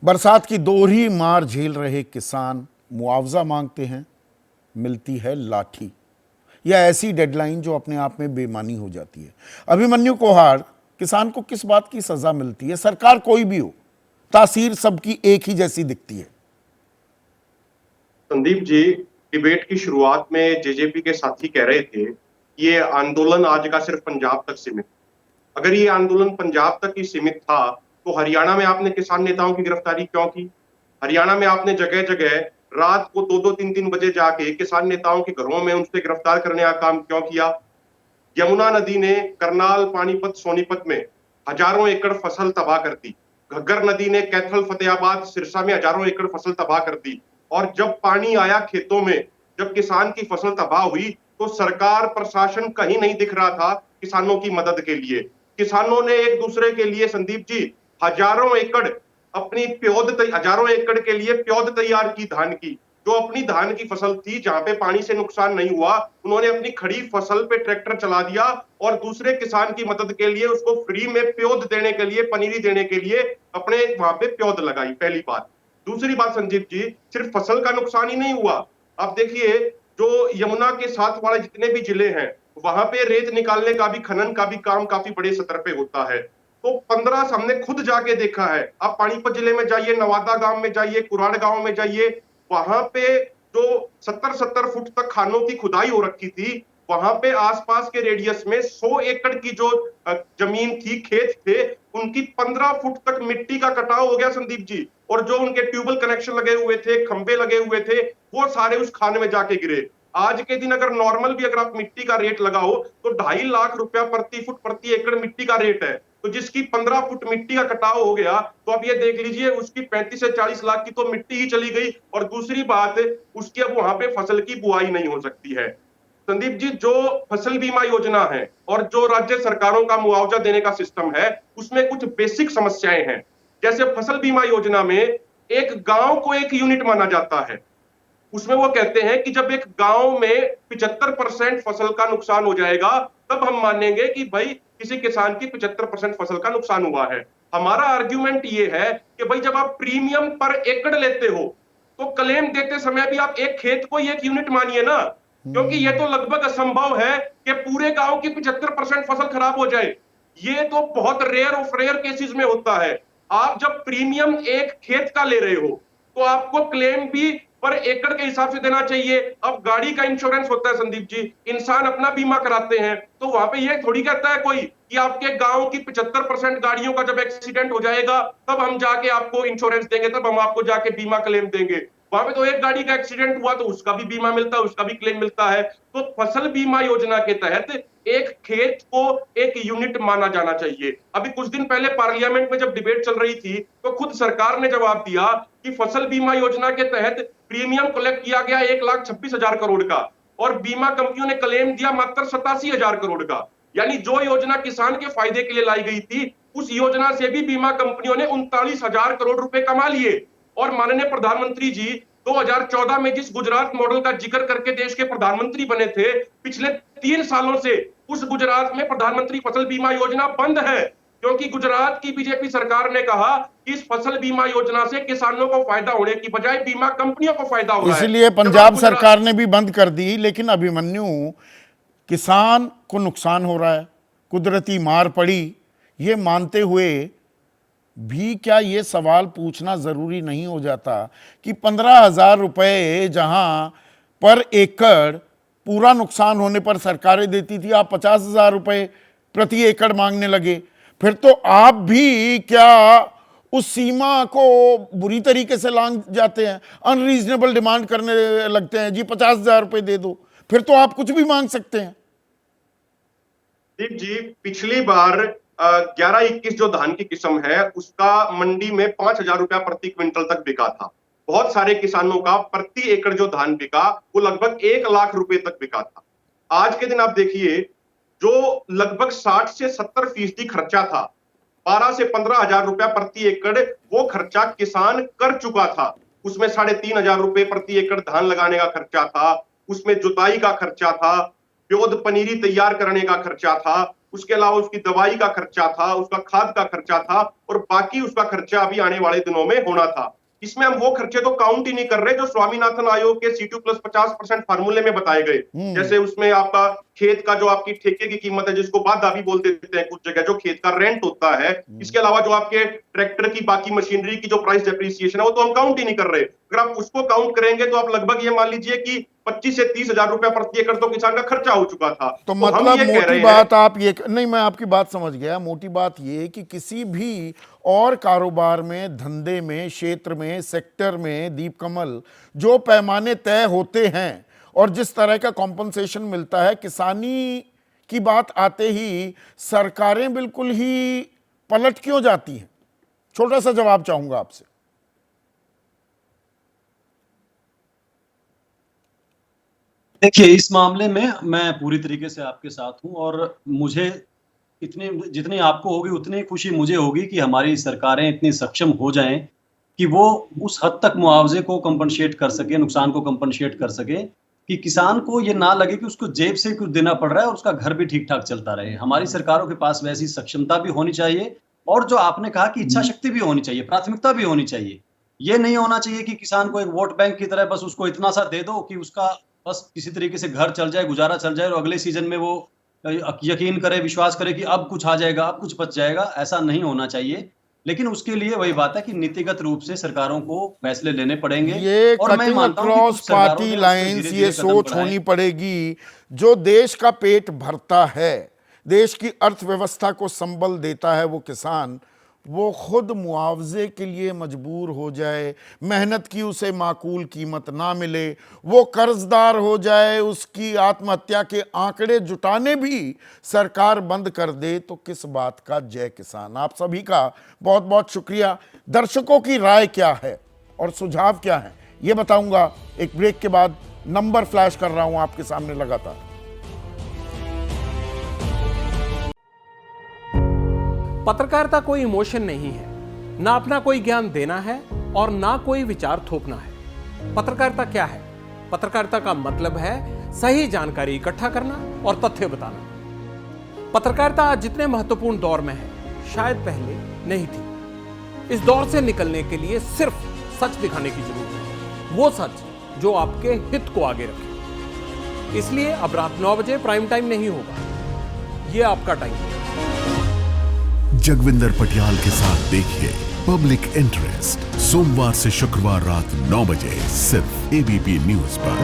बरसात की दोहरी मार झेल रहे किसान मुआवजा मांगते हैं, मिलती है लाठी। यह ऐसी डेडलाइन जो अपने आप में बेमानी हो जाती है। अभिमन्यु कोहाड़, किसान को किस बात की सजा मिलती है? सरकार कोई भी हो, तासीर सबकी एक ही जैसी दिखती है। संदीप जी, डिबेट की शुरुआत में जेजेपी के साथी कह रहे थे कि ये आंदोलन आज का सिर्फ पंजाब तक सीमित। अगर ये आंदोलन पंजाब तक ही सीमित था तो हरियाणा में आपने किसान नेताओं की गिरफ्तारी क्यों की? हरियाणा में आपने जगह जगह रात को 2-2 3-3 बजे जाके किसान नेताओं के घरों में उनसे गिरफ्तार करने का काम क्यों किया? यमुना नदी ने करनाल, पानीपत, सोनीपत में हजारों एकड़ फसल तबाह कर दी। घग्गर नदी ने कैथल, फतेहाबाद, सिरसा में हजारों एकड़ फसल तबाह कर दी। और जब पानी आया खेतों में, जब किसान की फसल तबाह हुई, तो सरकार, प्रशासन कहीं नहीं दिख रहा था किसानों की मदद के लिए। किसानों ने एक दूसरे के लिए, संदीप जी, हजारों एकड़ अपनी हजारों एकड़ के लिए प्योद तैयार की धान की। जो अपनी धान की फसल थी, जहां पे पानी से नुकसान नहीं हुआ, उन्होंने अपनी खड़ी फसल पे ट्रैक्टर चला दिया और दूसरे किसान की मदद के लिए उसको फ्री में प्योद देने के लिए, पनीरी देने के लिए अपने वहां पे प्योद लगाई। पहली बात। दूसरी बात संजीव जी, सिर्फ फसल का नुकसान ही नहीं हुआ। आप देखिए, जो यमुना के साथ वाले जितने भी जिले हैं, वहां पे रेत निकालने का भी, खनन का भी काम काफी बड़े स्तर पे होता है। तो 15 हमने खुद जाके देखा है। आप पानीपत जिले में जाइए, नवादा गांव में जाइए, कुराड़ गांव में जाइए, वहां पे जो 70-70 फुट तक खानों की खुदाई हो रखी थी, वहां पे आसपास के रेडियस में 100 एकड़ की जो जमीन थी, खेत थे, उनकी 15 फुट तक मिट्टी का कटाव हो गया संदीप जी। और जो उनके ट्यूबवेल कनेक्शन लगे हुए थे, खंबे लगे हुए थे, वो सारे उस खान में जाके गिरे। आज के दिन अगर नॉर्मल भी अगर आप मिट्टी का रेट लगाओ तो 2.5 लाख रुपया प्रति फुट, प्रति एकड़ मिट्टी का रेट है। तो जिसकी 15 फुट मिट्टी का कटाव हो गया, तो आप ये देख लीजिए उसकी 35 से 40 लाख की तो मिट्टी ही चली गई। और दूसरी बात, उसकी अब वहां पे फसल की बुआई नहीं हो सकती है। संदीप जी, जो फसल बीमा योजना है और जो राज्य सरकारों का मुआवजा देने का सिस्टम है, उसमें कुछ बेसिक समस्याएं हैं। जैसे फसल बीमा योजना में एक गांव को एक यूनिट माना जाता है। उसमें वो कहते हैं कि जब एक गांव में 75% फसल का नुकसान हो जाएगा, तब हम मानेंगे कि भाई किसी किसान की 75% फसल का नुकसान हुआ है। हमारा आर्ग्यूमेंट ये है कि भाई जब आप प्रीमियम पर एकड़ लेते हो, तो क्लेम देते समय भी आप एक खेत को एक यूनिट मानिए ना। क्योंकि यह तो लगभग असंभव है कि पूरे गांव की 75% फसल खराब हो जाए। ये तो बहुत रेयर ऑफ रेयर केसेस में होता है। आप जब प्रीमियम एक खेत का ले रहे हो, तो आपको क्लेम भी पर एकड़ के हिसाब से देना चाहिए। अब गाड़ी का इंश्योरेंस होता है संदीप जी, इंसान अपना बीमा कराते हैं, तो वहां पे ये थोड़ी कहता है कोई कि आपके गांव की 75% गाड़ियों का जब एक्सीडेंट हो जाएगा, तब हम जाके आपको इंश्योरेंस देंगे, तब हम आपको जाके बीमा क्लेम देंगे। वहां पे तो एक गाड़ी का एक्सीडेंट हुआ तो उसका भी बीमा मिलता है, उसका भी क्लेम मिलता है। तो फसल बीमा योजना के तहत एक खेत को एक यूनिट माना जाना चाहिए। अभी कुछ दिन पहले पार्लियामेंट में जब डिबेट चल रही थी, तो खुद सरकार ने जवाब दिया कि फसल बीमा योजना के तहत प्रीमियम कलेक्ट किया गया 1,26,000 करोड़ का, और बीमा कंपनियों ने क्लेम दिया मात्र 87,000 करोड़ का। यानी जो योजना किसान के फायदे के लिए लाई गई थी, उस योजना से भी बीमा कंपनियों ने 39,000 करोड़ रुपए कमा लिए। और माननीय प्रधानमंत्री जी 2014 में जिस गुजरात मॉडल का जिक्र करके देश के प्रधानमंत्री बने थे, पिछले 3 सालों से उस गुजरात में प्रधानमंत्री फसल बीमा योजना बंद है। क्योंकि गुजरात की बीजेपी सरकार ने कहा कि इस फसल बीमा योजना से किसानों को फायदा होने की बजाय बीमा कंपनियों को फायदा हो रहा है। इसलिए पंजाब सरकार ने भी बंद कर दी। लेकिन अभिमन्यु, किसान को नुकसान हो रहा है, कुदरती मार पड़ी, ये मानते हुए भी क्या ये सवाल पूछना जरूरी नहीं हो जाता कि 15,000 रुपए जहां पर एकड़ पूरा नुकसान होने पर सरकारें देती थी, आप 50,000 रुपए प्रति एकड़ मांगने लगे? फिर तो आप भी क्या उस सीमा को बुरी तरीके से लांघ जाते हैं, अनरीजनेबल डिमांड करने लगते हैं। जी 50,000 रुपए दे दो, फिर तो आप कुछ भी मांग सकते हैं। दीप जी, पिछली बार 11-21 जो धान की किस्म है, उसका मंडी में 5,000 रुपया प्रति क्विंटल तक बिका था। बहुत सारे किसानों का प्रति एकड़ जो धान बिका, वो लगभग 1 लाख रुपए तक बिका था। आज के दिन आप देखिए, जो लगभग 60 से 70% खर्चा था, 12 से 15,000 रुपया प्रति एकड़, वो खर्चा किसान कर चुका था। उसमें 3,500 रुपए प्रति एकड़ धान लगाने का खर्चा था, उसमें जुताई का खर्चा था, प्योद पनीरी तैयार करने का खर्चा था। उसके अलावा उसकी दवाई का खर्चा था, उसका खाद का खर्चा था और बाकी उसका खर्चा अभी आने वाले दिनों में होना था। इसमें हम वो खर्चे तो काउंट ही नहीं कर रहे जो स्वामीनाथन आयोग के C2+50% फार्मूले में बताए गए। जैसे उसमें आपका खेत का जो आपकी ठेके की कीमत है, जिसको बाधा भी बोल देते हैं कुछ जगह, जो खेत का रेंट होता है, इसके अलावा जो आपके ट्रैक्टर की बाकी मशीनरी की जो प्राइस डेप्रिसिएशन है, वो तो हम काउंट ही नहीं कर रहे। अगर आप उसको काउंट करेंगे तो आप लगभग ये मान लीजिए कि 25 से 30 हजार रुपया प्रति एकड़ तो किसान का खर्चा हो चुका था। तो हम मतलब ये कह मोटी रहे बात आप ये नहीं, मैं आपकी बात समझ गया। मोटी बात ये कि किसी भी और कारोबार में, धंधे में, क्षेत्र में, सेक्टर में दीपकमल जो पैमाने तय होते हैं और जिस तरह का कॉम्पनसेशन मिलता है, किसानी की बात आते ही सरकारें बिल्कुल ही पलट क्यों जाती हैं? छोटा सा जवाब चाहूंगा आपसे। देखिए, इस मामले में मैं पूरी तरीके से आपके साथ हूं और मुझे जितनी आपको होगी उतनी खुशी मुझे होगी कि हमारी सरकारें इतनी सक्षम हो जाएं कि वो उस हद तक मुआवजे को कंपनसेट कर सके, नुकसान को कंपनसेट कर सके कि किसान को ये ना लगे कि उसको जेब से कुछ देना पड़ रहा है और उसका घर भी ठीक ठाक चलता रहे। हमारी सरकारों के पास वैसी सक्षमता भी होनी चाहिए और जो आपने कहा कि इच्छा शक्ति भी होनी चाहिए, प्राथमिकता भी होनी चाहिए। ये नहीं होना चाहिए कि किसान को एक वोट बैंक की तरह बस उसको इतना सा दे दो कि उसका बस किसी तरीके से घर चल जाए, गुजारा चल जाए और अगले सीजन में वो यकीन करे, विश्वास करे कि अब कुछ आ जाएगा, अब कुछ बच जाएगा। ऐसा नहीं होना चाहिए। लेकिन उसके लिए वही बात है कि नीतिगत रूप से सरकारों को फैसले लेने पड़ेंगे। ये और मैं कटिंग मानता हूं कि अक्रॉस कुछ सरकारों पार्टी ने उस पे लाइंस, धीरे-धीरे ये कदम सोच बढ़ाए। होनी पड़ेगी। जो देश का पेट भरता है, देश की अर्थव्यवस्था को संबल देता है, वो किसान, वो खुद मुआवजे के लिए मजबूर हो जाए, मेहनत की उसे माकूल कीमत ना मिले, वो कर्जदार हो जाए, उसकी आत्महत्या के आंकड़े जुटाने भी सरकार बंद कर दे, तो किस बात का जय किसान। आप सभी का बहुत बहुत शुक्रिया। दर्शकों की राय क्या है और सुझाव क्या है, ये बताऊंगा एक ब्रेक के बाद। नंबर फ्लैश कर रहा हूं आपके सामने लगातार। पत्रकारिता कोई इमोशन नहीं है, ना अपना कोई ज्ञान देना है और ना कोई विचार थोपना है। पत्रकारिता क्या है? पत्रकारिता का मतलब है सही जानकारी इकट्ठा करना और तथ्य बताना। पत्रकारिता आज जितने महत्वपूर्ण दौर में है, शायद पहले नहीं थी। इस दौर से निकलने के लिए सिर्फ सच दिखाने की जरूरत है, वो सच जो आपके हित को आगे रखे। इसलिए अब रात 9 बजे प्राइम टाइम नहीं होगा, ये आपका टाइम है। जगविंदर पटियाल के साथ देखिए पब्लिक इंटरेस्ट, सोमवार से शुक्रवार रात 9 बजे सिर्फ एबीपी न्यूज पर।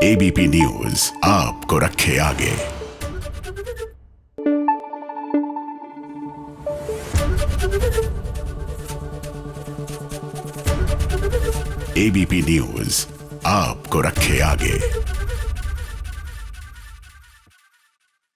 एबीपी न्यूज आपको रखे आगे। एबीपी न्यूज आपको रखे आगे।